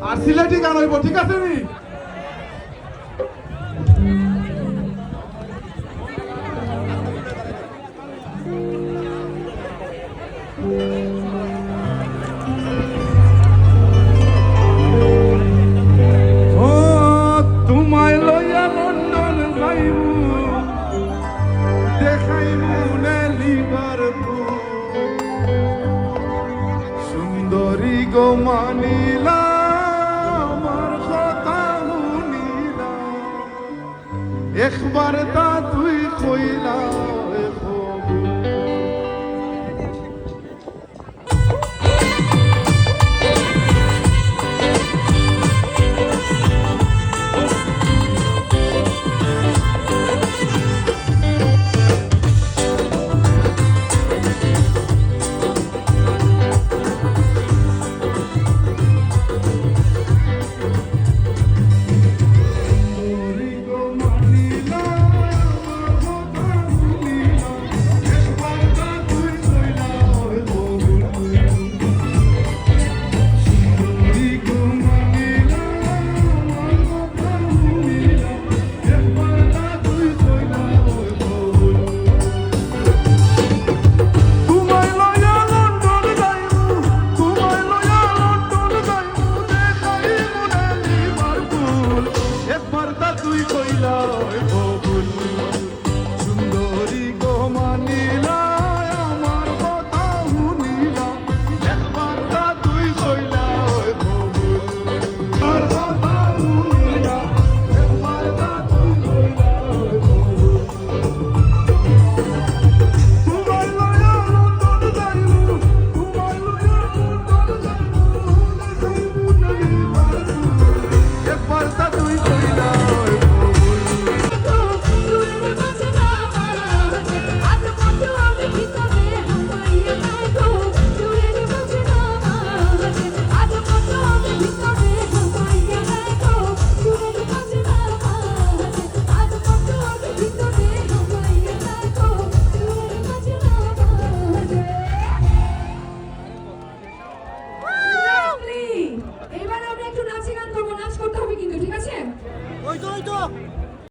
আর সিলেটি গান হইব, ঠিক আছে নি? ও তোমায় লইয়া লন্ডন যাইব, দেখাইবু নে লিভারপুল, সুন্দরী গো মানিলা আমার কথা শুনিলা, একবার তা তুই কইলা তুই কইলা